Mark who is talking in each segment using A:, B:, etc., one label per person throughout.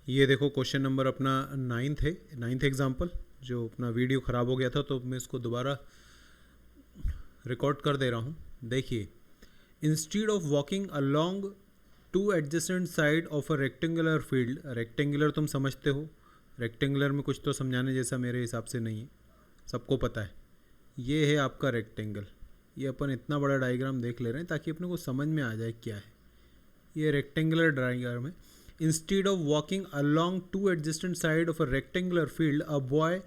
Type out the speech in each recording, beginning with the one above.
A: ये देखो question number अपना 9th है, 9th एग्जाम्पल। जो अपना वीडियो ख़राब हो गया था तो मैं इसको दोबारा रिकॉर्ड कर दे रहा हूँ। देखिए, instead of walking along two adjacent side of a rectangular field. Rectangular तुम समझते हो, रेक्टेंगुलर में कुछ तो समझाने जैसा मेरे हिसाब से नहीं है, सबको पता है। ये है आपका रेक्टेंगल। ये अपन इतना बड़ा डायग्राम देख ले रहे हैं ताकि अपने को समझ में आ जाए क्या है। ये रेक्टेंगुलर डायग्राम है। Instead of walking along to adjacent side of a rectangular field a boy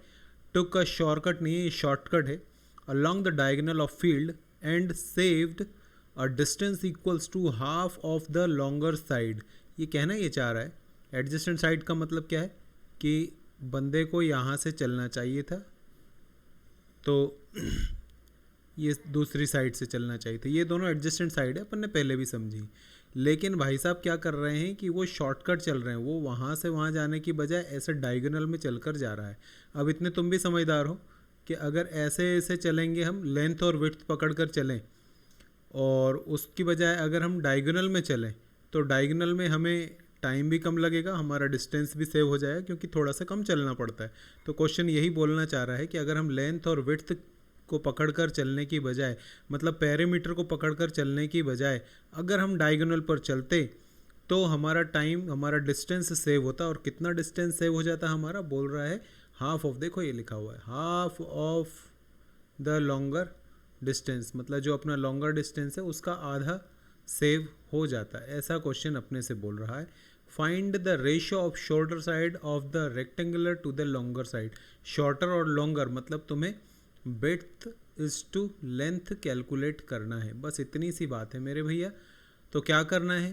A: took a shortcut, नहीं है शॉर्टकट है, along the diagonal of field and saved a distance equals to half of the longer side. ये कहना ये चाह रहा है, एडजेस्टेंट side का मतलब क्या है कि बंदे को यहाँ से चलना चाहिए था तो ये दूसरी साइड से चलना चाहिए था। ये दोनों एडजेस्टेंट साइड है, अपन ने पहले भी समझी। लेकिन भाई साहब क्या कर रहे हैं कि वो शॉर्टकट चल रहे हैं, वो वहाँ से वहाँ जाने की बजाय ऐसे डायगोनल में चलकर जा रहा है। अब इतने तुम भी समझदार हो कि अगर ऐसे ऐसे चलेंगे, हम लेंथ और विड्थ पकड़ कर चलें, और उसकी बजाय अगर हम डायगोनल में चलें तो डायगोनल में हमें टाइम भी कम लगेगा, हमारा डिस्टेंस भी सेव हो जाएगा क्योंकि थोड़ा सा कम चलना पड़ता है। तो क्वेश्चन यही बोलना चाह रहा है कि अगर हम लेंथ और विड्थ को पकड़कर चलने की बजाय, मतलब पैरामीटर को पकड़कर चलने की बजाय अगर हम डायगोनल पर चलते तो हमारा टाइम, हमारा डिस्टेंस सेव होता। और कितना डिस्टेंस सेव हो जाता हमारा, बोल रहा है हाफ ऑफ, देखो ये लिखा हुआ है half of the longer distance, मतलब जो अपना लॉन्गर डिस्टेंस है उसका आधा सेव हो जाता है। ऐसा क्वेश्चन अपने से बोल रहा है। Find the ratio of shorter side of the rectangular to the longer side. Shorter और लॉन्गर मतलब तुम्हें width is to length calculate करना है, बस इतनी सी बात है मेरे भैया। तो क्या करना है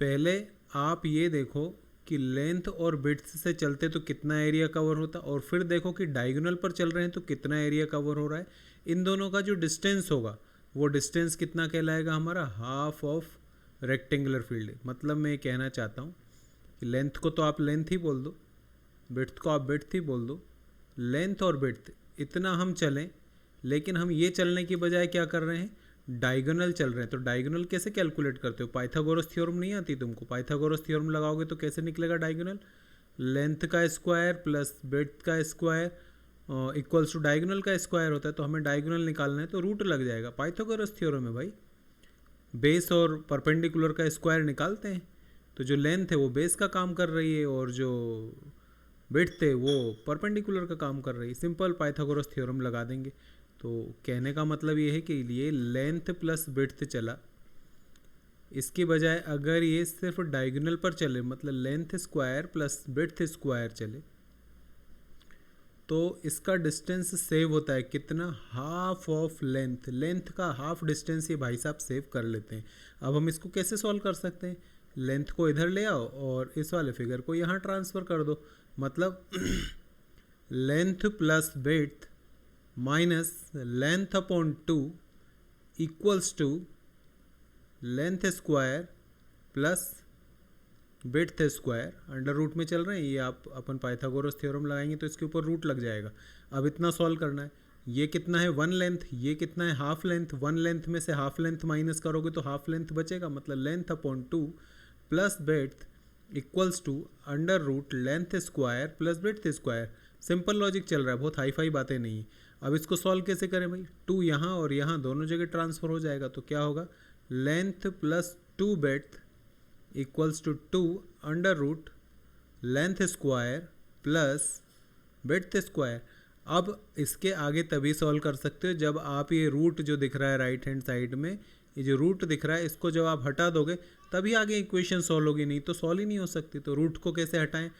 A: पहले आप ये देखो कि लेंथ और विड्थ से चलते तो कितना एरिया कवर होता, और फिर देखो कि डायगोनल पर चल रहे हैं तो कितना एरिया कवर हो रहा है। इन दोनों का जो डिस्टेंस होगा वो डिस्टेंस कितना कहलाएगा हमारा, हाफ ऑफ रेक्टेंगुलर फील्ड। मतलब मैं कहना चाहता हूँ कि लेंथ को तो आप लेंथ ही बोल दो, विड्थ को आप विड्थ ही बोल दो। लेंथ और विड्थ इतना हम चलें, लेकिन हम ये चलने की बजाय क्या कर रहे हैं, डायगोनल चल रहे हैं। तो डायगोनल कैसे कैलकुलेट करते हो, पाइथागोरस थ्योरम नहीं आती तुमको, पाइथागोरस थ्योरम लगाओगे तो कैसे निकलेगा डायगोनल, लेंथ का स्क्वायर प्लस विड्थ का स्क्वायर इक्वल्स टू डायगोनल का स्क्वायर होता है। तो हमें डायगोनल निकालना है तो रूट लग जाएगा, पाइथागोरस थ्योरम है भाई। बेस और परपेंडिकुलर का स्क्वायर निकालते हैं, तो जो लेंथ है वो बेस का काम कर रही है और जो विड्थ है वो परपेंडिकुलर का काम कर रही है। सिंपल पाइथागोरस थ्योरम लगा देंगे। तो कहने का मतलब ये है कि ये लेंथ प्लस विड्थ चला, इसकी बजाय अगर ये सिर्फ डायगोनल पर चले, मतलब length square plus width square चले, तो इसका डिस्टेंस सेव होता है कितना, हाफ ऑफ लेंथ। लेंथ का हाफ डिस्टेंस ये भाई साहब सेव कर लेते हैं। अब हम इसको कैसे सॉल्व कर सकते हैं, लेंथ को इधर ले आओ और इस वाले फिगर को यहाँ ट्रांसफ़र कर दो। मतलब length plus width minus length upon 2 equals to length square plus width square. Under root में चल रहे हैं ये, आप अपन पाइथागोरस थ्योरम लगाएंगे तो इसके ऊपर रूट लग जाएगा। अब इतना सॉल्व करना है, ये कितना है 1 लेंथ, ये कितना है हाफ लेंथ। 1 लेंथ में से हाफ लेंथ माइनस करोगे तो हाफ लेंथ बचेगा, मतलब length upon 2 plus width equals to under root length square plus width square. Simple logic चल रहा है, बहुत हाई फाई बातें नहीं है। अब इसको सॉल्व कैसे करें भाई, 2 यहाँ और यहाँ दोनों जगह ट्रांसफ़र हो जाएगा, तो क्या होगा length plus 2 width equals to 2 under root length square plus width square. अब इसके आगे तभी सॉल्व कर सकते हो जब आप ये रूट जो दिख रहा है राइट हैंड साइड में, ये जो रूट दिख रहा है इसको जब आप हटा दोगे तभी आगे इक्वेशन सॉल्व होगी, नहीं तो सॉल्व ही नहीं हो सकती। तो रूट को कैसे हटाएं,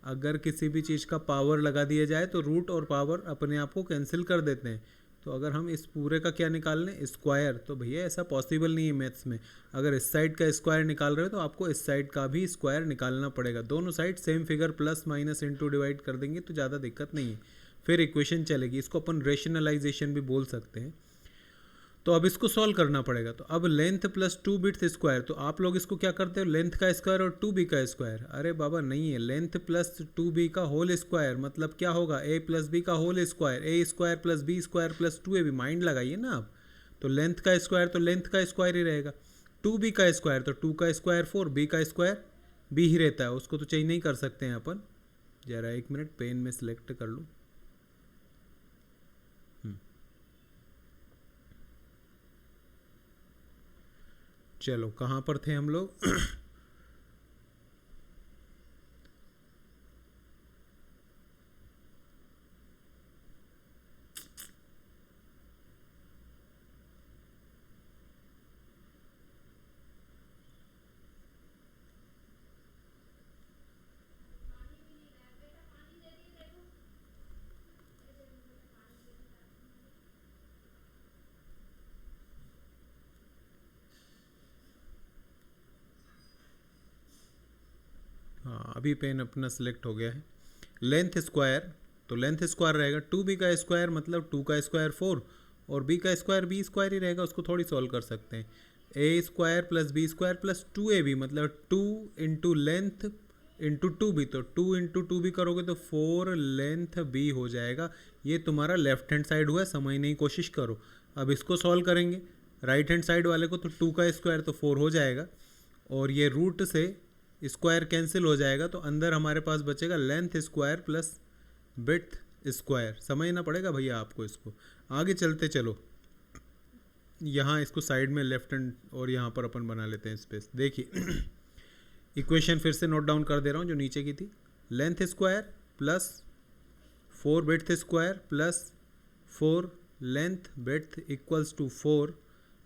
A: अगर किसी भी चीज़ का पावर लगा दिया जाए तो रूट और पावर अपने आप को कैंसिल कर देते हैं। तो अगर हम इस पूरे का क्या निकाल लें, स्क्वायर, तो भैया ऐसा पॉसिबल नहीं है मैथ्स में। अगर इस साइड का स्क्वायर निकाल रहे हो तो आपको इस साइड का भी स्क्वायर निकालना पड़ेगा। दोनों side same figure plus minus into divide कर देंगे तो ज़्यादा दिक्कत नहीं है, फिर इक्वेशन चलेगी। इसको अपन रेशनलाइजेशन भी बोल सकते हैं। तो अब इसको सॉल्व करना पड़ेगा। तो अब लेंथ प्लस 2 विड्थ स्क्वायर, तो आप लोग इसको क्या करते हो, लेंथ का स्क्वायर और 2b का स्क्वायर। अरे बाबा नहीं है, लेंथ प्लस 2b का होल स्क्वायर मतलब क्या होगा, a प्लस बी का whole square, a square plus B square plus 2ab। Mind लगाइए ना आप। तो लेंथ का स्क्वायर तो लेंथ का स्क्वायर ही रहेगा, 2b का स्क्वायर तो 2 का स्क्वायर 4, b का स्क्वायर बी ही रहता है, उसको तो चेंज नहीं कर सकते हैं अपन। जरा एक मिनट, पेन में सिलेक्ट कर लूँ। चलो कहाँ पर थे हम लोग? हाँ, अभी पेन अपना सिलेक्ट हो गया है। लेंथ स्क्वायर, तो लेंथ स्क्वायर रहेगा 2b का स्क्वायर, मतलब 2 का स्क्वायर 4, और b का स्क्वायर b स्क्वायर ही रहेगा, उसको थोड़ी सॉल्व कर सकते हैं। a square plus b square plus 2ab, मतलब 2 इंटू लेंथ इंटू 2b, तो 2 इंटू 2b करोगे तो 4 लेंथ b हो जाएगा। ये तुम्हारा लेफ्ट हैंड साइड हुआ है, समझने की कोशिश करो। अब इसको सॉल्व करेंगे राइट हैंड साइड वाले को, तो 2 का स्क्वायर तो 4 हो जाएगा, और ये रूट से स्क्वायर कैंसिल हो जाएगा, तो अंदर हमारे पास बचेगा length square plus width square. समझना पड़ेगा भैया आपको इसको। आगे चलते चलो, यहाँ इसको साइड में लेफ्ट हैंड और यहाँ पर अपन बना लेते हैं स्पेस। देखिए इक्वेशन फिर से नोट डाउन कर दे रहा हूँ जो नीचे की थी। Length square plus 4 width square plus 4 length width equals to 4।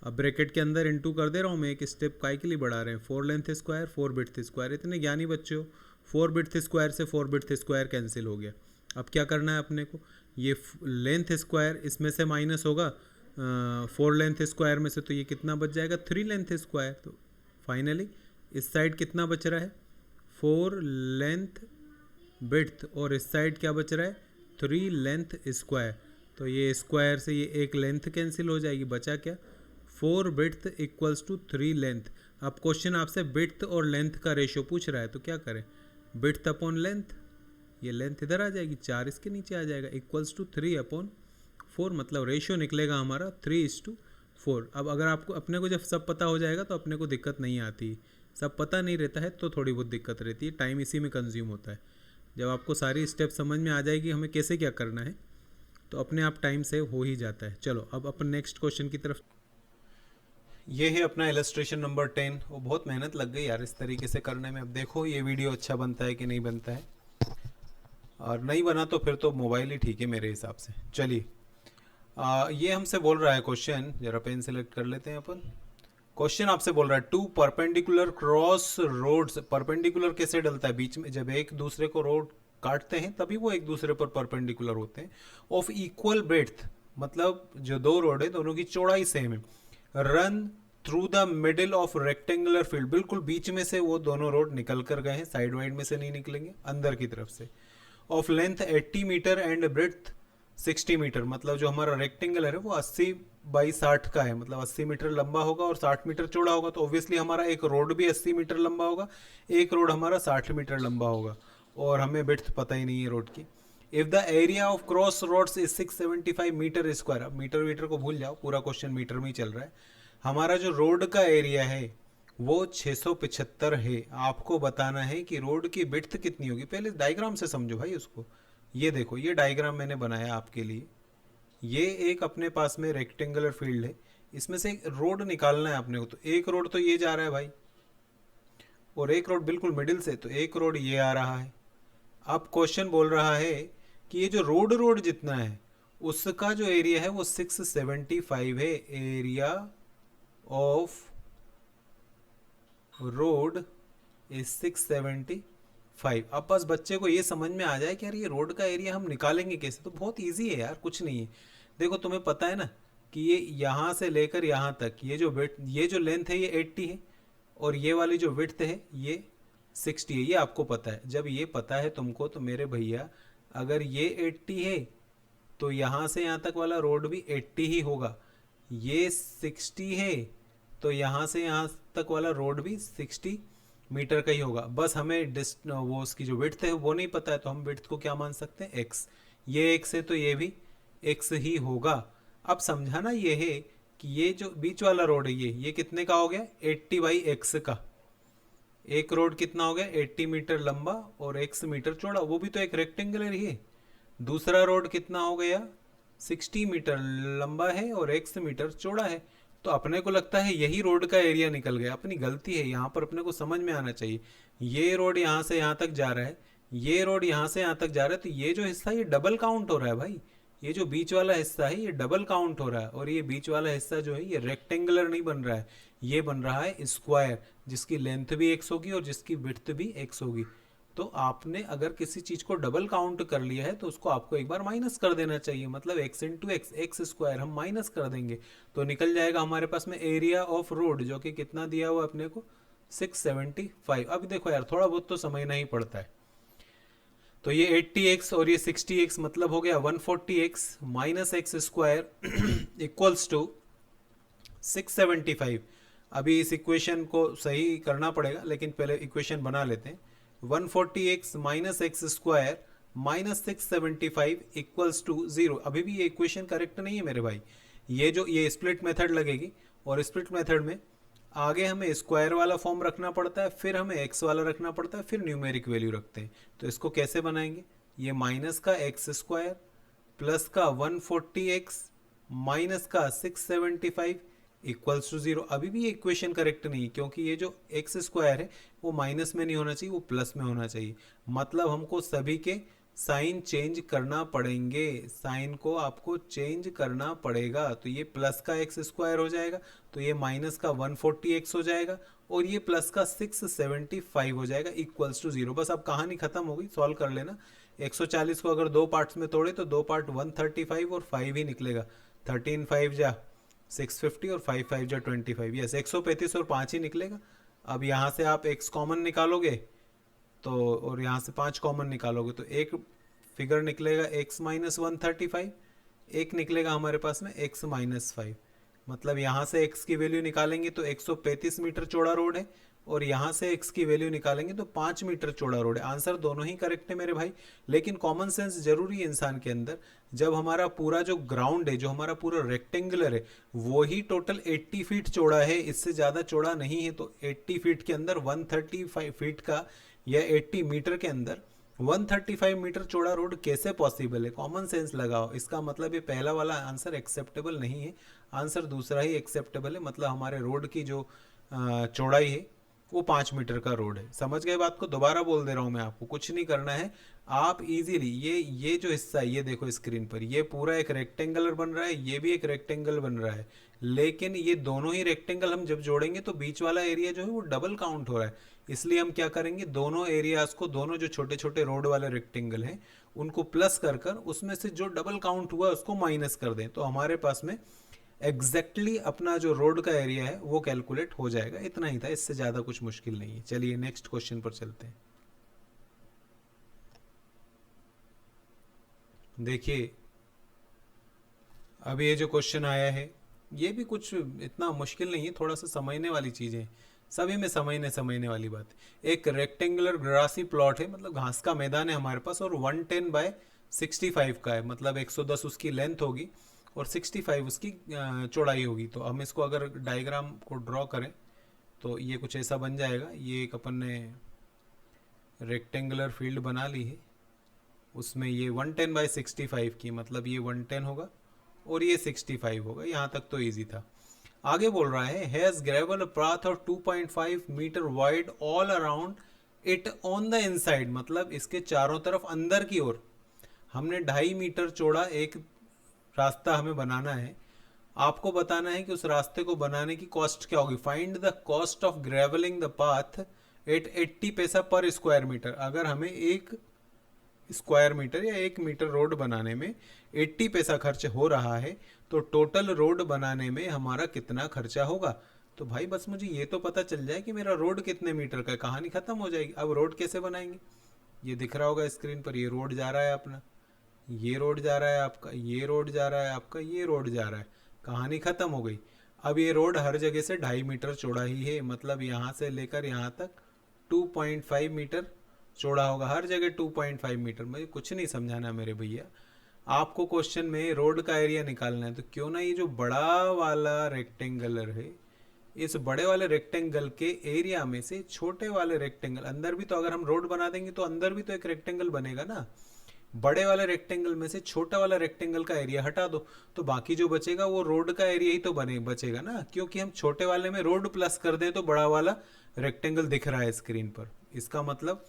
A: अब ब्रैकेट के अंदर इनटू कर दे रहा हूँ मैं, एक स्टेप काय के लिए बढ़ा रहे हैं। 4 लेंथ स्क्वायर 4 विड्थ स्क्वायर। इतने ज्ञानी बच्चे हो, 4 विड्थ स्क्वायर से 4 विड्थ स्क्वायर कैंसिल हो गया। अब क्या करना है अपने को, ये लेंथ स्क्वायर इसमें से माइनस होगा 4 लेंथ स्क्वायर में से, तो ये कितना बच जाएगा 3 लेंथ स्क्वायर। तो फाइनली इस साइड कितना बच रहा है 4 लेंथ विड्थ, और इस साइड क्या बच रहा है 3 लेंथ स्क्वायर। तो ये स्क्वायर से ये एक लेंथ कैंसिल हो जाएगी, बचा क्या 4 विड्थ इक्वल्स टू 3 लेंथ। अब क्वेश्चन आपसे विड्थ और लेंथ का रेशियो पूछ रहा है, तो क्या करें विड्थ अपॉन लेंथ, ये लेंथ इधर आ जाएगी, 4 इसके नीचे आ जाएगा, इक्वल्स टू 3 अपॉन 4, मतलब रेशियो निकलेगा हमारा 3:4। अब अगर आपको अपने को जब सब पता हो जाएगा तो अपने को दिक्कत नहीं आती, सब पता नहीं रहता है तो थोड़ी बहुत दिक्कत रहती है, टाइम इसी में कंज्यूम होता है। जब आपको सारी स्टेप समझ में आ जाएगी हमें कैसे क्या करना है, तो अपने आप टाइम सेव हो ही जाता है। चलो अब अपन नेक्स्ट क्वेश्चन की तरफ। ये है अपना इलस्ट्रेशन नंबर 10। वो बहुत मेहनत लग गई यार इस तरीके से करने में। अब देखो ये वीडियो अच्छा बनता है कि नहीं बनता है, और नहीं बना तो फिर तो मोबाइल ही ठीक है मेरे हिसाब से। चलिए ये हमसे बोल रहा है क्वेश्चन, जरा पेन सेलेक्ट कर लेते हैं अपन। क्वेश्चन आपसे बोल रहा है 2 परपेंडिकुलर क्रॉस रोड्स। परपेंडिकुलर कैसे डलता है बीच में, जब एक दूसरे को रोड काटते हैं तभी वो एक दूसरे पर परपेंडिकुलर होते हैं। ऑफ इक्वल ब्रेड्थ, मतलब जो दो रोड है दोनों की चौड़ाई सेम है। Run through the middle of rectangular field, बिल्कुल बीच में से वो दोनों रोड निकल कर गए हैं, साइड वाइड में से नहीं निकलेंगे, अंदर की तरफ से। Of length 80 metre and breadth 60 metre, मतलब जो हमारा रेक्टेंगुलर है वो 80 बाई 60 का है, मतलब 80 मीटर लंबा होगा और 60 मीटर चौड़ा होगा। तो ऑब्वियसली हमारा एक रोड भी 80 मीटर लंबा होगा, एक रोड हमारा 60 मीटर लंबा होगा, और हमें विड्थ पता ही नहीं है रोड की। If the area of cross roads is 675 metre square, अब मीटर वीटर को भूल जाओ, पूरा क्वेश्चन मीटर में ही चल रहा है। हमारा जो रोड का एरिया है वो 675 है। आपको बताना है कि रोड की विड्थ कितनी होगी। पहले डायग्राम से समझो भाई उसको। ये देखो ये डायग्राम मैंने बनाया आपके लिए। ये एक अपने पास में रेक्टेंगुलर फील्ड है, इसमें से एक रोड निकालना है अपने को। तो एक रोड तो ये जा रहा है भाई, और एक रोड बिल्कुल मिडिल से, तो एक रोड ये आ रहा है। अब क्वेश्चन बोल रहा है कि ये जो रोड जितना है उसका जो एरिया है वो 675 है। Area of road is 675। अब बस बच्चे को ये समझ में आ जाए कि यार ये रोड का एरिया हम निकालेंगे कैसे, तो बहुत इजी है यार, कुछ नहीं है। देखो तुम्हें पता है ना कि ये यहाँ से लेकर यहाँ तक ये जो लेंथ है ये 80 है, और ये वाली जो विड्थ है ये 60 है, ये आपको पता है। जब ये पता है तुमको तो मेरे भैया अगर ये 80 है तो यहाँ से यहाँ तक वाला रोड भी 80 ही होगा। ये 60 है तो यहाँ से यहाँ तक वाला रोड भी 60 मीटर का ही होगा। बस हमें वो उसकी जो विड्थ है वो नहीं पता है, तो हम विड्थ को क्या मान सकते हैं x। ये x है तो ये भी x ही होगा। अब समझाना ये है कि ये जो बीच वाला रोड है ये कितने का हो गया 80 बाई x का। एक रोड कितना हो गया, 80 मीटर लंबा और x मीटर चौड़ा, वो भी तो एक रेक्टेंगुलर ही है। दूसरा रोड कितना हो गया, 60 मीटर लंबा है और x मीटर चौड़ा है। तो अपने को लगता है यही रोड का एरिया निकल गया। अपनी गलती है, यहाँ पर अपने को समझ में आना चाहिए। ये रोड यहाँ से यहाँ तक जा रहा है, ये रोड यहाँ से यहाँ तक जा रहा है, तो ये जो हिस्सा ये डबल काउंट हो रहा है भाई। ये जो बीच वाला हिस्सा है ये डबल काउंट हो रहा है, और ये बीच वाला हिस्सा जो है ये रेक्टेंगुलर नहीं बन रहा है, ये बन रहा है स्क्वायर, जिसकी लेंथ भी एक्स होगी और जिसकी विड्थ भी एक्स होगी। तो आपने अगर किसी चीज को डबल काउंट कर लिया है तो उसको आपको एक बार माइनस कर देना चाहिए, मतलब x into x, x square हम माइनस कर देंगे तो निकल जाएगा हमारे पास में एरिया ऑफ रोड, जो कि कितना दिया हुआ अपने को, 675। अब देखो यार, थोड़ा बहुत तो समझना ही पड़ता है। तो ये 80x और ये 60x मतलब हो गया 140x minus X square equals to 675। अभी इस इक्वेशन को सही करना पड़ेगा, लेकिन पहले इक्वेशन बना लेते हैं। 140x minus X square minus 675 equals to 0। अभी भी ये इक्वेशन करेक्ट नहीं है मेरे भाई। ये स्प्लिट मेथड लगेगी, और स्प्लिट मेथड में आगे हमें स्क्वायर वाला फॉर्म रखना पड़ता है, फिर हमें एक्स वाला रखना पड़ता है, फिर न्यूमेरिक वैल्यू रखते हैं। तो इसको कैसे बनाएंगे, ये माइनस का एक्स स्क्वायर प्लस का 140x माइनस का 675 इक्वल्स टू 0। अभी भी ये इक्वेशन करेक्ट नहीं है, क्योंकि ये जो एक्स स्क्वायर है वो माइनस में नहीं होना चाहिए, वो प्लस में होना चाहिए। मतलब हमको सभी के साइन चेंज करना पड़ेंगे, साइन को आपको चेंज करना पड़ेगा। तो ये प्लस का एक्स स्क्वायर हो जाएगा, तो ये माइनस का 140x हो जाएगा, और ये प्लस का 675 हो जाएगा इक्वल्स टू 0। बस अब कहानी खत्म हो गई, सॉल्व कर लेना। 140 को अगर दो पार्ट्स में तोड़े तो दो पार्ट 135 और 5 ही निकलेगा। 13 5 जा 650 और 5 5 जा 25, यस 135 और 5 ही निकलेगा। अब यहाँ से आप x कॉमन निकालोगे तो, और यहाँ से 5 कॉमन निकालोगे तो एक फिगर निकलेगा x माइनस 135, एक निकलेगा हमारे पास में x माइनस 5। मतलब यहाँ से x की वैल्यू निकालेंगे तो 135 मीटर चौड़ा रोड है, और यहाँ से x की वैल्यू निकालेंगे तो 5 मीटर चौड़ा रोड है। आंसर दोनों ही करेक्ट है मेरे भाई, लेकिन कॉमन सेंस जरूरी है इंसान के अंदर। जब हमारा पूरा जो ग्राउंड है, जो हमारा पूरा रेक्टेंगुलर है, वो ही टोटल 80 फीट चौड़ा है, इससे ज़्यादा चौड़ा नहीं है, तो 80 फीट के अंदर 135 फीट का या 80 मीटर के अंदर 135 मीटर चौड़ा रोड कैसे पॉसिबल है। कॉमन सेंस लगाओ। इसका मतलब ये पहला वाला आंसर एक्सेप्टेबल नहीं है, आंसर दूसरा ही एक्सेप्टेबल है। मतलब हमारे रोड की जो चौड़ाई है वो 5 मीटर का रोड है। समझ गए बात को? दोबारा बोल दे रहा हूँ मैं, आपको कुछ नहीं करना है। आप इजीली ये जो हिस्सा है, ये देखो स्क्रीन पर, ये पूरा एक रेक्टेंगुलर बन रहा है, ये भी एक रेक्टेंगल बन रहा है, लेकिन ये दोनों ही रेक्टेंगल हम जब जोड़ेंगे तो बीच वाला एरिया जो है वो डबल काउंट हो रहा है। इसलिए हम क्या करेंगे, दोनों एरियाज को, दोनों जो छोटे छोटे रोड वाले रेक्टेंगल हैं उनको प्लस कर कर उसमें से जो डबल काउंट हुआ उसको माइनस कर दें, तो हमारे पास में एग्जैक्टली अपना जो रोड का एरिया है वो कैलकुलेट हो जाएगा। इतना ही था, इससे ज़्यादा कुछ मुश्किल नहीं है। चलिए नेक्स्ट क्वेश्चन पर चलते हैं। देखिए अब ये जो क्वेश्चन आया है ये भी कुछ इतना मुश्किल नहीं है, थोड़ा सा समझने वाली चीज़ें, सभी में समझने वाली बात है। एक रेक्टेंगुलर ग्रासी प्लॉट है, मतलब घास का मैदान है हमारे पास, और 110 बाय 65 का है, मतलब 110 उसकी लेंथ होगी और 65 उसकी चौड़ाई होगी। तो हम इसको अगर डायग्राम को ड्रॉ करें तो ये कुछ ऐसा बन जाएगा। ये एक अपन ने रेक्टेंगुलर फील्ड बना ली है, उसमें ये 110 बाय 65 की, मतलब ये 110 होगा और ये 65 होगा। यहाँ तक तो इजी था। आगे बोल रहा है has gravel path of 2.5 metre wide all around it on the inside, मतलब इसके चारों तरफ अंदर की ओर हमने 2.5 मीटर चौड़ा एक रास्ता हमें बनाना है। आपको बताना है कि उस रास्ते को बनाने की कॉस्ट क्या होगी। Find the cost of gravelling the path at 80 paisa पर स्क्वायर मीटर। अगर हमें एक स्क्वायर मीटर या 1 मीटर रोड बनाने में 80 पैसा खर्च हो रहा है, तो टोटल रोड बनाने में हमारा कितना खर्चा होगा। तो भाई बस मुझे ये तो पता चल जाए कि मेरा रोड कितने मीटर का है, कहानी खत्म हो जाएगी। अब रोड कैसे बनाएंगे, ये दिख रहा होगा स्क्रीन पर, ये रोड जा रहा है अपना, ये रोड जा रहा है आपका, ये रोड जा रहा है आपका, ये रोड जा रहा है, कहानी खत्म हो गई। अब ये रोड हर जगह से 2.5 मीटर चौड़ा ही है, मतलब यहाँ से लेकर यहाँ तक 2.5 मीटर चौड़ा होगा, हर जगह 2.5 मीटर। मुझे कुछ नहीं समझाना मेरे भैया, आपको क्वेश्चन में रोड का एरिया निकालना है। तो क्यों ना ये जो बड़ा वाला रेक्टेंगुलर है इस बड़े वाले रेक्टेंगल के एरिया में से छोटे वाले रेक्टेंगल, अंदर भी तो अगर हम रोड बना देंगे तो अंदर भी तो एक रेक्टेंगल बनेगा ना, बड़े वाले रेक्टेंगल में से छोटा वाला रेक्टेंगल का एरिया हटा दो, तो बाकी जो बचेगा वो रोड का एरिया ही तो बचेगा ना, क्योंकि हम छोटे वाले में रोड प्लस कर दें तो बड़ा वाला रेक्टेंगल दिख रहा है स्क्रीन पर। इसका मतलब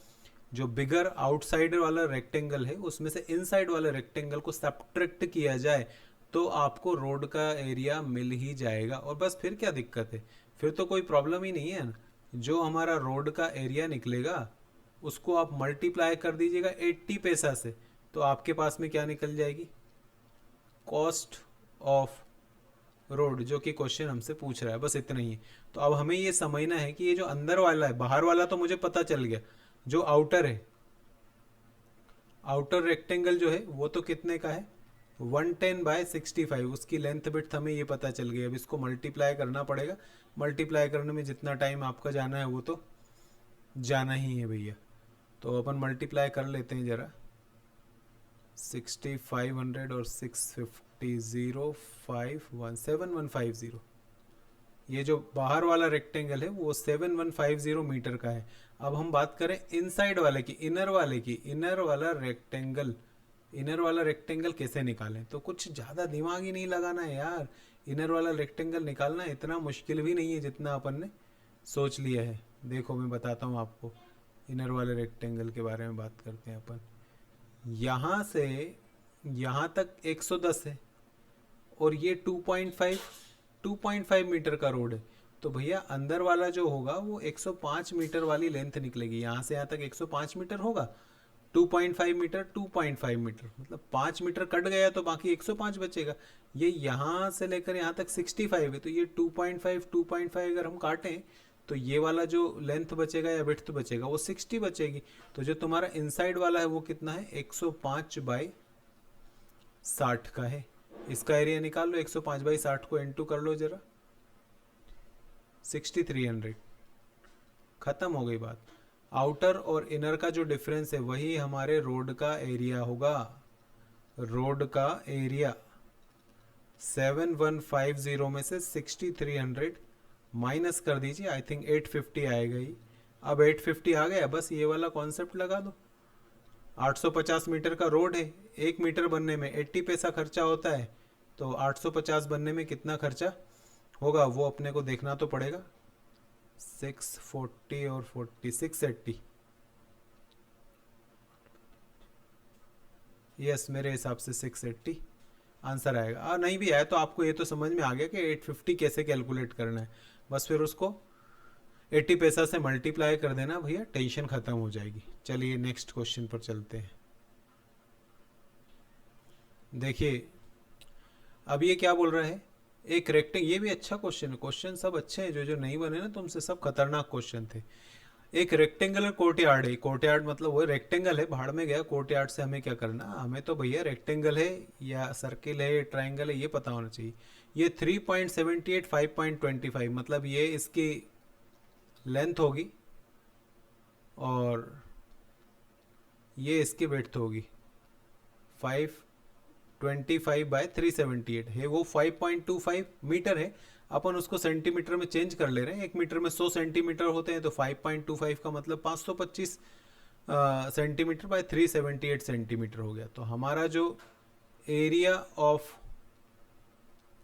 A: जो बिगर आउटसाइड वाला रेक्टेंगल है उसमें से इनसाइड वाले रेक्टेंगल को सब्ट्रैक्ट किया जाए तो आपको रोड का एरिया मिल ही जाएगा, और बस फिर क्या दिक्कत है, फिर तो कोई प्रॉब्लम ही नहीं है ना। जो हमारा रोड का एरिया निकलेगा उसको आप मल्टीप्लाई कर दीजिएगा 80 पैसा से, तो आपके पास में क्या निकल जाएगी, कॉस्ट ऑफ रोड, जो कि क्वेश्चन हमसे पूछ रहा है। बस इतना ही है। तो अब हमें ये समझना है कि ये जो अंदर वाला है, बाहर वाला तो मुझे पता चल गया, जो आउटर है, आउटर रेक्टेंगल जो है वो तो कितने का है, 110/65, उसकी लेंथ विड्थ हमें ये पता चल गई। अब इसको मल्टीप्लाई करना पड़ेगा, मल्टीप्लाई करने में जितना टाइम आपका जाना है वो तो जाना ही है भैया। तो अपन मल्टीप्लाई कर लेते हैं ज़रा, 6500 और 650, 0517150। ये जो बाहर वाला रेक्टेंगल है वो 7150 मीटर का है। अब हम बात करें इनसाइड वाले की, इनर वाले की, इनर वाला रेक्टेंगल कैसे निकालें, तो कुछ ज़्यादा दिमाग ही नहीं लगाना है यार। इनर वाला रेक्टेंगल निकालना इतना मुश्किल भी नहीं है जितना अपन ने सोच लिया है। देखो मैं बताता हूँ आपको, इनर वाले रेक्टेंगल के बारे में बात करते हैं अपन। यहाँ से यहाँ तक 110 है और ये 2.5 मीटर का रोड है, तो भैया अंदर वाला जो होगा वो 105 मीटर वाली लेंथ निकलेगी। यहाँ से यहाँ तक 105 मीटर होगा, 2.5 मीटर 2.5 मीटर, मतलब 5 मीटर कट गया तो बाकी 105 बचेगा। ये यहाँ से लेकर यहाँ तक 65 है, तो ये 2.5 अगर हम काटें तो ये वाला जो लेंथ बचेगा या विड्थ बचेगा वो 60 बचेगी। तो जो तुम्हारा इनसाइड वाला है वो कितना है, 105/60 का है। इसका एरिया निकाल लो, 105/60 को इंटू कर लो जरा, 6300, खत्म हो गई बात। आउटर और इनर का जो डिफरेंस है वही हमारे रोड का एरिया होगा। रोड का एरिया 7150 में से 6300 माइनस कर दीजिए, आई थिंक 850 आएगा ही। अब 850 आ गया, बस ये वाला कॉन्सेप्ट लगा दो। 850 मीटर का रोड है, 1 मीटर बनने में 80 पैसा खर्चा होता है, तो 850 बनने में कितना खर्चा होगा वो अपने को देखना तो पड़ेगा। 640 और 40, 680, यस मेरे हिसाब से 680 आंसर आएगा। नहीं भी आया तो आपको ये तो समझ में आ गया कि 850 कैसे कैलकुलेट करना है। बस फिर उसको 80 पैसा से मल्टीप्लाई कर देना भैया, टेंशन खत्म हो जाएगी। चलिए नेक्स्ट क्वेश्चन पर चलते हैं। देखिए अब ये क्या बोल रहा है, एक रेक्टेंगल, ये भी अच्छा क्वेश्चन है, क्वेश्चन सब अच्छे हैं, जो नहीं बने ना तुमसे सब खतरनाक क्वेश्चन थे। एक रेक्टेंगुलर कोर्टयार्ड है, कोर्टयार्ड मतलब वो रेक्टेंगल है, भाड़ में गया, कोर्टयार्ड से हमें क्या करना, हमें तो भैया रेक्टेंगल है या सर्किल है ट्राइंगल है ये पता होना चाहिए। ये 3.78 5.25, मतलब ये इसकी लेंथ होगी और ये इसकी विड्थ होगी। 525/378 है, वो 5.25 मीटर है। अपन उसको सेंटीमीटर में चेंज कर ले रहे हैं, 1 मीटर में 100 सेंटीमीटर होते हैं, तो 5.25 का मतलब 525 सेंटीमीटर बाय 378 सेंटीमीटर हो गया। तो हमारा जो एरिया ऑफ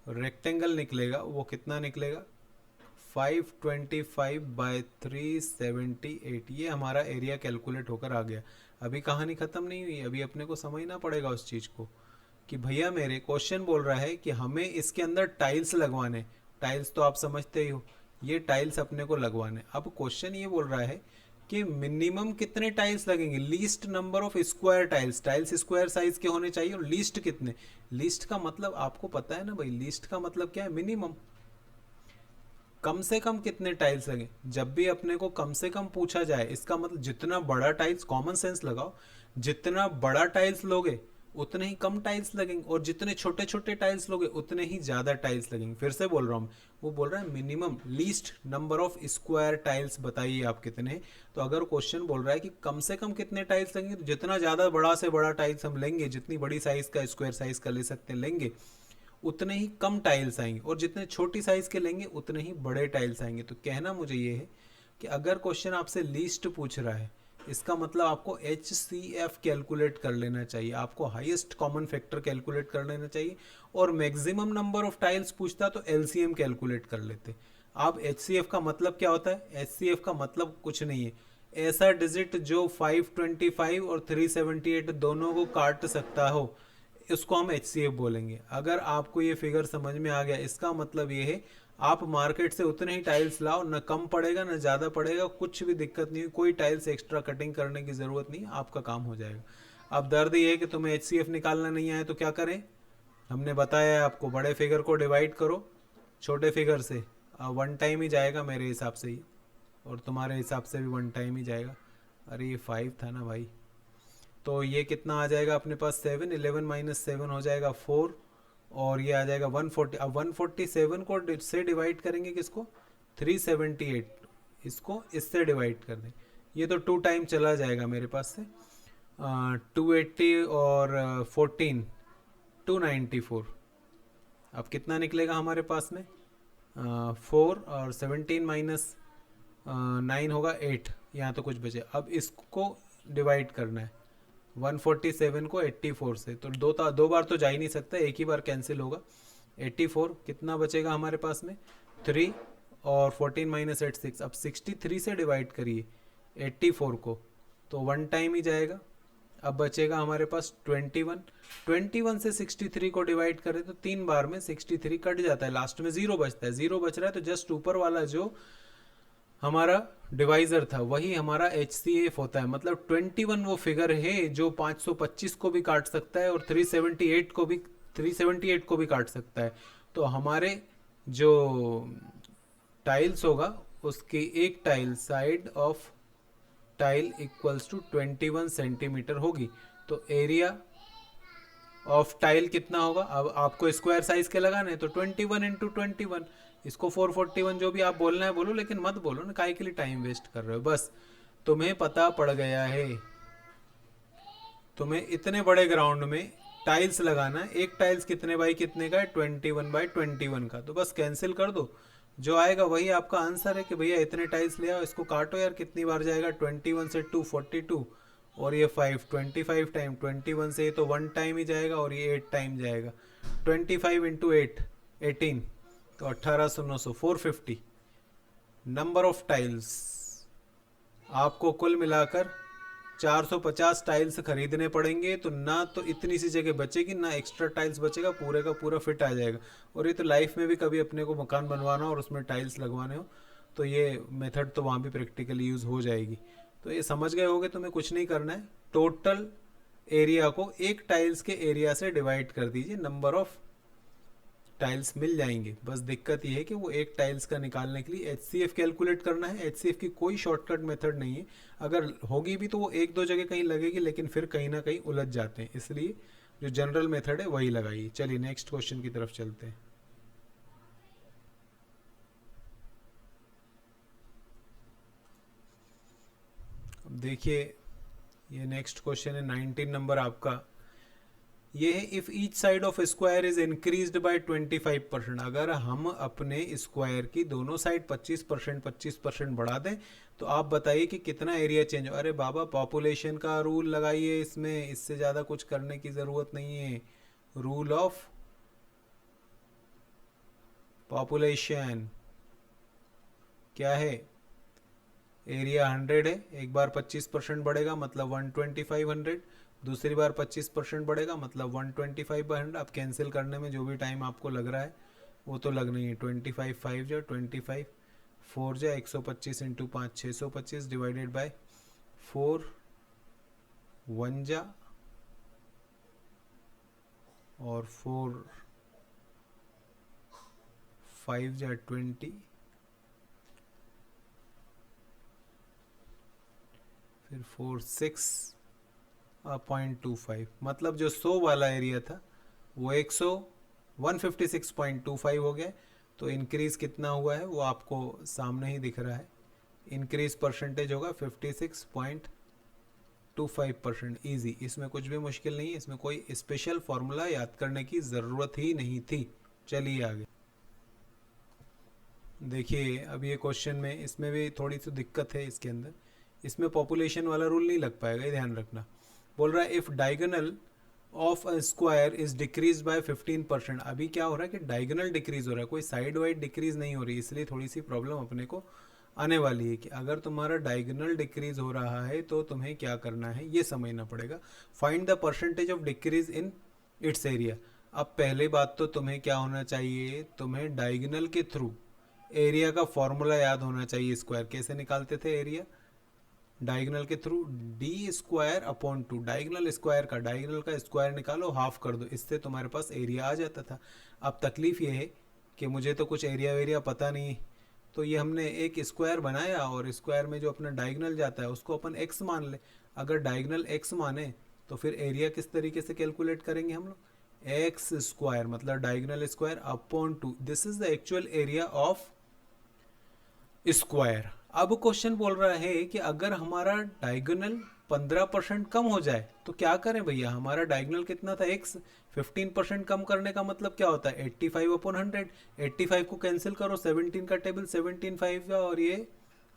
A: रेक्टेंगल निकलेगा वो कितना निकलेगा, 525/378। ये हमारा एरिया कैलकुलेट होकर आ गया। अभी कहानी ख़त्म नहीं हुई, अभी अपने को समझना पड़ेगा उस चीज़ को कि भैया मेरे क्वेश्चन बोल रहा है कि हमें इसके अंदर टाइल्स लगवाने, टाइल्स तो आप समझते ही हो, ये टाइल्स अपने को लगवाने। अब क्वेश्चन ये बोल रहा है कि मिनिमम कितने टाइल्स लगेंगे, least number of square tiles, tiles square size के होने चाहिए, और लीस्ट कितने, लीस्ट का मतलब आपको पता है ना भाई, लीस्ट का मतलब क्या है, मिनिमम, कम से कम कितने टाइल्स लगे। जब भी अपने को कम से कम पूछा जाए इसका मतलब जितना बड़ा टाइल्स, कॉमन सेंस लगाओ, जितना बड़ा टाइल्स लोगे उतने ही कम टाइल्स लगेंगे, और जितने छोटे छोटे टाइल्स लोगे उतने ही ज़्यादा टाइल्स लगेंगे। फिर से बोल रहा हूँ, वो बोल रहा है minimum least number of square tiles बताइए आप कितने हैं। तो अगर क्वेश्चन बोल रहा है कि कम से कम कितने टाइल्स लगेंगे, तो जितना ज़्यादा बड़ा से बड़ा टाइल्स हम लेंगे, जितनी बड़ी साइज़ का स्क्वायर साइज़ का ले सकते हैं लेंगे, उतने ही कम टाइल्स आएंगे, और जितने छोटी साइज के लेंगे उतने ही बड़े टाइल्स आएंगे। तो कहना मुझे ये है कि अगर क्वेश्चन आपसे लीस्ट पूछ रहा है, इसका मतलब आपको HCF कैलकुलेट कर लेना चाहिए, आपको हाईएस्ट कॉमन फैक्टर कैलकुलेट कर लेना चाहिए, और मैक्सिमम नंबर ऑफ टाइल्स पूछता तो LCM कैलकुलेट कर लेते। आप HCF का मतलब क्या होता है? HCF का मतलब कुछ नहीं है, ऐसा डिजिट जो 525 और 378 दोनों को काट सकता हो, इसको हम HCF बोलेंगे। अगर आपको ये फिगर समझ में आ गया, इसका मतलब ये है आप मार्केट से उतने ही टाइल्स लाओ, ना कम पड़ेगा ना ज़्यादा पड़ेगा, कुछ भी दिक्कत नहीं है, कोई टाइल्स एक्स्ट्रा कटिंग करने की ज़रूरत नहीं, आपका काम हो जाएगा। अब दर्द ये है कि तुम्हें HCF निकालना नहीं आए तो क्या करें? हमने बताया है आपको, बड़े फिगर को डिवाइड करो छोटे फिगर से। वन टाइम ही जाएगा मेरे हिसाब से ही, और तुम्हारे हिसाब से भी वन टाइम ही जाएगा। अरे ये 5 था ना भाई, तो ये कितना आ जाएगा अपने पास? 7, 11 माइनस 7 हो जाएगा 4, और ये आ जाएगा 140। अब 147 को से डिवाइड करेंगे किसको? 378, इसको इससे डिवाइड कर दें, ये तो 2 टाइम चला जाएगा मेरे पास से। 280 और 14 294। अब कितना निकलेगा हमारे पास में? 4 और 17 माइनस 9 होगा 8, यहाँ तो कुछ बचे। अब इसको डिवाइड करना है 147 को 84 से, तो दो बार तो जा ही नहीं सकता, एक ही बार कैंसिल होगा। 84 कितना बचेगा हमारे पास में? 3 और 14 माइनस 8 6। अब 63 से डिवाइड करिए 84 को, तो वन टाइम ही जाएगा। अब बचेगा हमारे पास 21 से 63 को डिवाइड करें तो 3 बार में 63 कट जाता है, लास्ट में 0 बचता है। 0 बच रहा है तो जस्ट ऊपर वाला जो हमारा डिवाइजर था वही हमारा HCF होता है। मतलब 21 वो फिगर है जो 525 को भी काट सकता है और 378 को भी काट सकता है। तो हमारे जो टाइल्स होगा उसकी एक tile side of tile equals to 21 centimetre होगी। तो एरिया ऑफ टाइल कितना होगा? अब आपको स्क्वायर साइज के लगाने तो 21 इंटू 21, इसको 441 जो भी आप बोलना है बोलो, लेकिन मत बोलो ना, काहे के लिए टाइम वेस्ट कर रहे हो। बस तुम्हें पता पड़ गया है, तुम्हें इतने बड़े ग्राउंड में टाइल्स लगाना है। एक टाइल्स कितने बाई कितने का है? 21 बाई 21 का। तो बस कैंसिल कर दो, जो आएगा वही आपका आंसर है कि भैया इतने टाइल्स ले आओ। इसको काटो यार, कितनी बार जाएगा? 21 से 2 42, और ये 5 25 टाइम 21 से, ये तो 1 टाइम ही जाएगा, और ये 8 टाइम जाएगा। 25 इंटू 8 18, तो 1800 900 450 नंबर ऑफ टाइल्स। आपको कुल मिलाकर 450 टाइल्स खरीदने पड़ेंगे, तो ना तो इतनी सी जगह बचेगी ना एक्स्ट्रा टाइल्स बचेगा, पूरे का पूरा फिट आ जाएगा। और ये तो लाइफ में भी कभी अपने को मकान बनवाना हो और उसमें टाइल्स लगवाने हो तो ये मेथड तो वहाँ भी प्रैक्टिकली यूज़ हो जाएगी। तो ये समझ गए होगे, तुम्हें कुछ नहीं करना है, टोटल एरिया को एक टाइल्स के एरिया से डिवाइड कर दीजिए, नंबर ऑफ टाइल्स मिल जाएंगे। बस दिक्कत ये है कि वो एक टाइल्स का निकालने के लिए HCF कैलकुलेट करना है। HCF की कोई शॉर्टकट मेथड नहीं है, अगर होगी भी तो वो एक दो जगह कहीं लगेगी, लेकिन फिर कहीं ना कहीं उलझ जाते हैं, इसलिए जो जनरल मेथड है वही लगाइए। चलिए नेक्स्ट क्वेश्चन की तरफ चलते हैं। अब देखिए ये नेक्स्ट क्वेश्चन है 19 नंबर आपका। ये है if each side of square is increased by 25%। अगर हम अपने स्क्वायर की दोनों साइड 25% बढ़ा दें तो आप बताइए कि कितना एरिया चेंज हो। अरे बाबा पॉपुलेशन का रूल लगाइए इसमें, इससे ज़्यादा कुछ करने की ज़रूरत नहीं है। रूल ऑफ पॉपुलेशन क्या है? एरिया 100 है, एक बार 25% बढ़ेगा मतलब 12500, दूसरी बार 25% बढ़ेगा मतलब 125/100। अब कैंसिल करने में जो भी टाइम आपको लग रहा है वो तो लगना ही है। 25 5 जा 25 4 जा 125 इंटू 5 625 डिवाइडेड बाय 4 1 जा और 4 5 जा 20, फिर 4 6.25, मतलब जो 100 वाला एरिया था वो 156.25 हो गया। तो इंक्रीज कितना हुआ है वो आपको सामने ही दिख रहा है। इंक्रीज परसेंटेज होगा 56.25। 25%, ईजी, इसमें कुछ भी मुश्किल नहीं है, इसमें कोई स्पेशल फॉर्मूला याद करने की ज़रूरत ही नहीं थी। चलिए आगे देखिए, अब ये क्वेश्चन में इसमें भी थोड़ी सी दिक्कत है इसके अंदर, इसमें पॉपुलेशन वाला रूल नहीं लग पाएगा, ये ध्यान रखना। बोल रहा है if diagonal of a square is decrease by 15%। अभी क्या हो रहा है कि डायगोनल डिक्रीज हो रहा है, कोई साइड वाइड डिक्रीज नहीं हो रही, इसलिए थोड़ी सी प्रॉब्लम अपने को आने वाली है कि अगर तुम्हारा डायगोनल डिक्रीज हो रहा है तो तुम्हें क्या करना है ये समझना पड़ेगा। Find the percentage of decrease in its area. अब पहले बात तो तुम्हें क्या होना चाहिए, तुम्हें डायगोनल के थ्रू एरिया का फॉर्मूला याद होना चाहिए। स्क्वायर कैसे निकालते थे एरिया, डायगोनल के through D square upon 2, diagonal square का डायगोनल का स्क्वायर निकालो, हाफ कर दो, इससे तुम्हारे पास एरिया आ जाता था। अब तकलीफ ये है कि मुझे तो कुछ एरिया वेरिया पता नहीं है, तो ये हमने एक स्क्वायर बनाया और स्क्वायर में जो अपना डायगोनल जाता है उसको अपन x मान ले। अगर डायगोनल x माने तो फिर एरिया किस तरीके से कैलकुलेट करेंगे हम लोग, एक्स स्क्वायर मतलब diagonal square upon 2, this is the actual area of square. अब क्वेश्चन बोल रहा है कि अगर हमारा डायगोनल 15% कम हो जाए तो क्या करें भैया, हमारा डायगोनल कितना था x, 15% कम करने का मतलब क्या होता है 85 अपॉन 100, 85 को कैंसिल करो, 17 का टेबल 17 5 का, और ये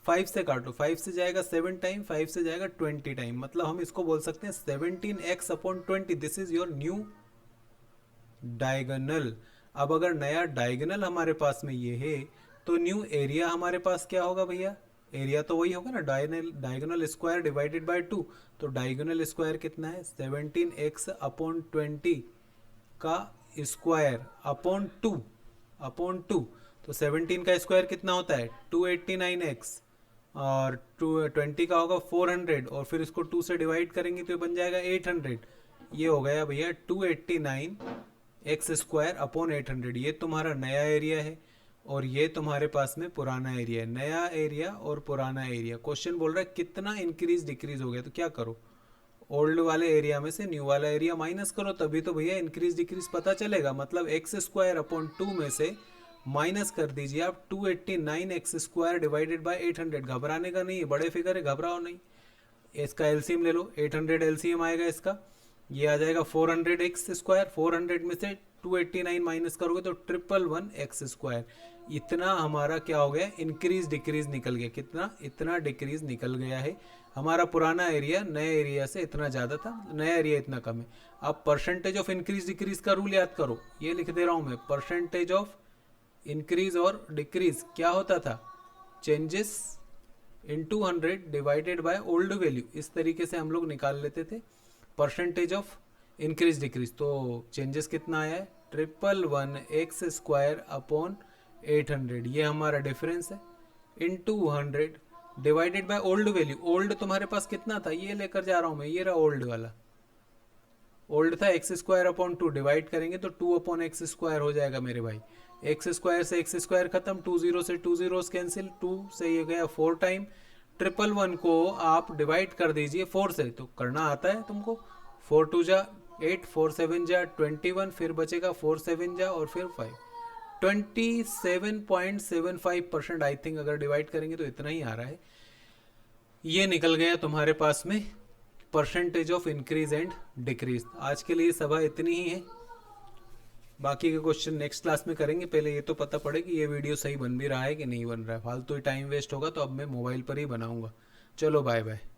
A: 5 से काटो, 5 से जाएगा 7 टाइम, 5 से जाएगा 20 टाइम, मतलब हम इसको बोल सकते हैं 17x upon 20, this is your new diagonal. अब अगर नया डायगोनल हमारे पास में ये है तो न्यू एरिया हमारे पास क्या होगा भैया, एरिया तो वही होगा ना, डायगोनल स्क्वायर डिवाइडेड बाय 2, तो डायगोनल स्क्वायर कितना है 17x अपॉन 20 का स्क्वायर अपॉन 2, तो 17 का स्क्वायर कितना होता है 289x, और 20 का होगा 400, और फिर इसको 2 से डिवाइड करेंगे तो ये बन जाएगा 800। ये हो गया भैया 289x स्क्वायर अपॉन 800, ये तुम्हारा नया एरिया है और ये तुम्हारे पास में पुराना एरिया है। नया एरिया और पुराना एरिया, क्वेश्चन बोल रहा है कितना इंक्रीज डिक्रीज हो गया, तो क्या करो, ओल्ड वाले एरिया में से न्यू वाला एरिया माइनस करो, तभी तो भैया इंक्रीज डिक्रीज पता चलेगा। मतलब एक्स स्क्वायर अपॉन 2 में से माइनस कर दीजिए आप 289x स्क्वायर डिवाइडेड बाय 800। घबराने का नहीं है, बड़े फिगर है, घबराओ नहीं। इसका एलसीएम ले लो, 800 एलसीएम आएगा इसका, ये आ जाएगा 400x स्क्वायर, 400 में से 289 माइनस करोगे तो 111x स्क्वायर। इतना हमारा क्या हो गया, इंक्रीज डिक्रीज निकल गया, कितना, इतना डिक्रीज निकल गया है। हमारा पुराना एरिया नए एरिया से इतना ज़्यादा था, नया एरिया इतना कम है। अब परसेंटेज ऑफ इंक्रीज डिक्रीज का रूल याद करो, ये लिख दे रहा हूँ मैं, परसेंटेज ऑफ इंक्रीज और डिक्रीज क्या होता था, changes into 100 divided by old value, इस तरीके से हम लोग निकाल लेते थे परसेंटेज ऑफ इंक्रीज डिक्रीज। तो चेंजेस कितना आया है 111x स्क्वायर अपॉन 800, ये हमारा डिफरेंस है, into 100 divided by old value. Old तुम्हारे पास कितना था, ये लेकर जा रहा हूँ मैं, ये रहा ओल्ड वाला, ओल्ड था एक्स स्क्वायर अपॉन 2, डिवाइड करेंगे तो 2 अपॉन एक्स स्क्वायर हो जाएगा मेरे भाई। एक्स स्क्वायर से एक्स स्क्वायर खत्म, 2 0 से 2 0 कैंसिल, 2 से ये गया 4 टाइम, 111 को आप डिवाइड कर दीजिए 4 से, तो करना आता है तुमको, 4 2 जा 8, 4 7 जा 21, फिर बचेगा 4 7 जा और फिर 5, 27.75% आई थिंक, अगर डिवाइड करेंगे तो इतना ही आ रहा है। ये निकल गया तुम्हारे पास में percentage of increase and decrease. आज के लिए सभा इतनी ही है, बाकी के क्वेश्चन नेक्स्ट क्लास में करेंगे। पहले ये तो पता पड़े कि ये वीडियो सही बन भी रहा है कि नहीं बन रहा है, फालतू ही टाइम वेस्ट होगा तो अब मैं मोबाइल पर ही बनाऊंगा। चलो बाय बाय।